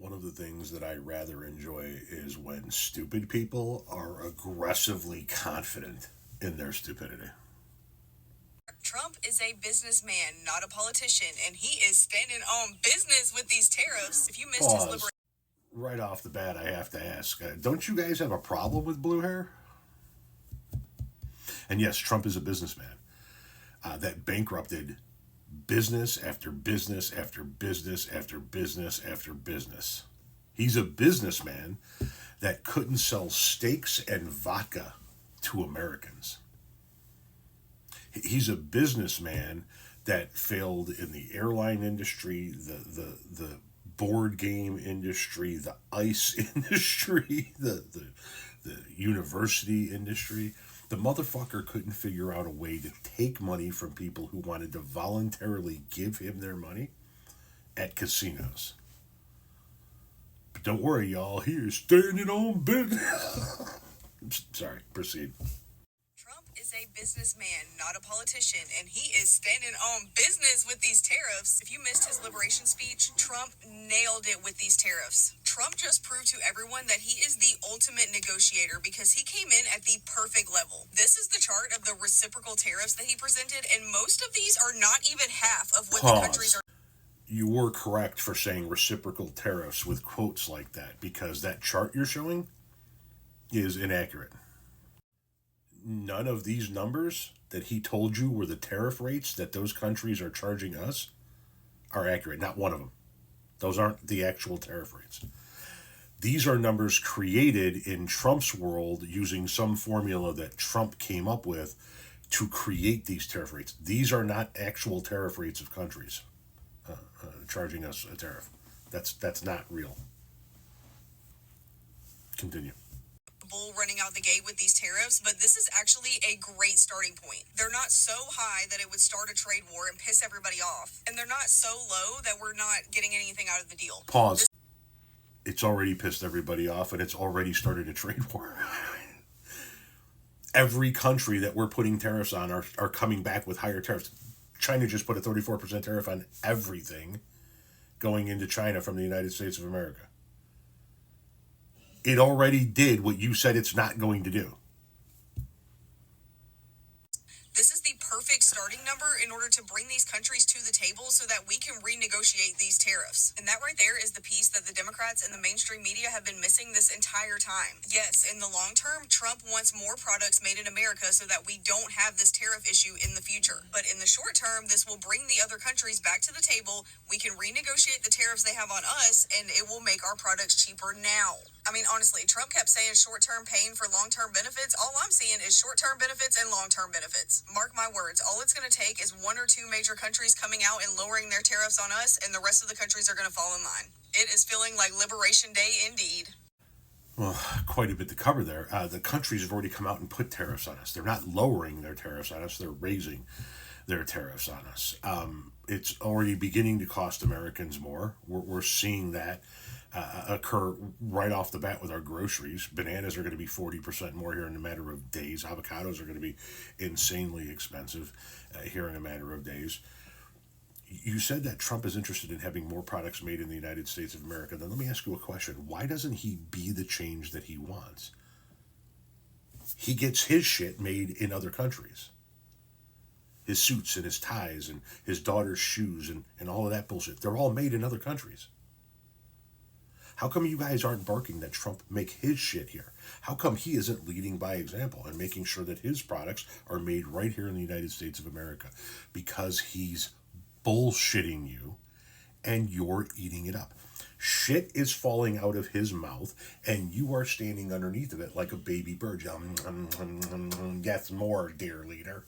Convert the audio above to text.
One of the things that I rather enjoy is when stupid people are aggressively confident in their stupidity. Trump is a businessman, not a politician, and he is standing on business with these tariffs. If you missed his Pause. Right off the bat, I have to ask, don't you guys have a problem with blue hair? And yes, Trump is a businessman that bankrupted business after business after business after business after business. He's a businessman that couldn't sell steaks and vodka to Americans. He's a businessman that failed in the airline industry, the board game industry, the ice industry, the university industry. The motherfucker couldn't figure out a way to take money from people who wanted to voluntarily give him their money at casinos. But don't worry, y'all. He's standing on business. Sorry, proceed. Trump is a businessman, not a politician, and he is standing on business with these tariffs. If you missed his liberation speech, Trump nailed it with these tariffs. Trump just proved to everyone that he is the ultimate negotiator because he came in at the perfect level. This is the chart of the reciprocal tariffs that he presented, and most of these are not even half of what the countries are. You were correct for saying reciprocal tariffs with quotes like that because that chart you're showing is inaccurate. None of these numbers that he told you were the tariff rates that those countries are charging us are accurate. Not one of them. Those aren't the actual tariff rates. These are numbers created in Trump's world using some formula that Trump came up with to create these tariff rates. These are not actual tariff rates of countries charging us a tariff. That's not real. Continue. Bull running out the gate with these tariffs, but this is actually a great starting point. They're not so high that it would start a trade war and piss everybody off, and they're not so low that we're not getting anything out of the deal. Pause. It's already pissed everybody off, and it's already started a trade war. Every country that we're putting tariffs on are coming back with higher tariffs. China just put a 34% tariff on everything going into China from the United States of America. It already did what you said it's not going to do. This is the perfect starting number in order to bring these countries to the table so that we can renegotiate these tariffs. And that right there is the piece that the Democrats and the mainstream media have been missing this entire time. Yes, in the long term, Trump wants more products made in America so that we don't have this tariff issue in the future. But in the short term, this will bring the other countries back to the table. We can renegotiate the tariffs they have on us, and it will make our products cheaper now. I mean, honestly, Trump kept saying short-term pain for long-term benefits. All I'm seeing is short-term benefits and long-term benefits. Mark my words, all it's going to take is one or two major countries coming out and lowering their tariffs on us, and the rest of the countries are going to fall in line. It is feeling like Liberation Day indeed. Well, quite a bit to cover there. The countries have already come out and put tariffs on us. They're not lowering their tariffs on us. They're raising their tariffs on us. It's already beginning to cost Americans more. We're seeing that occur right off the bat with our groceries. Bananas are going to be 40% more here in a matter of days. Avocados are going to be insanely expensive here in a matter of days. You said that Trump is interested in having more products made in the United States of America. Then let me ask you a question. Why doesn't he be the change that he wants? He gets his shit made in other countries. His suits and his ties and his daughter's shoes and all of that bullshit. They're all made in other countries. How come you guys aren't barking that Trump make his shit here? How come he isn't leading by example and making sure that his products are made right here in the United States of America? Because he's bullshitting you and you're eating it up. Shit is falling out of his mouth and you are standing underneath of it like a baby bird. Yes, more, dear leader.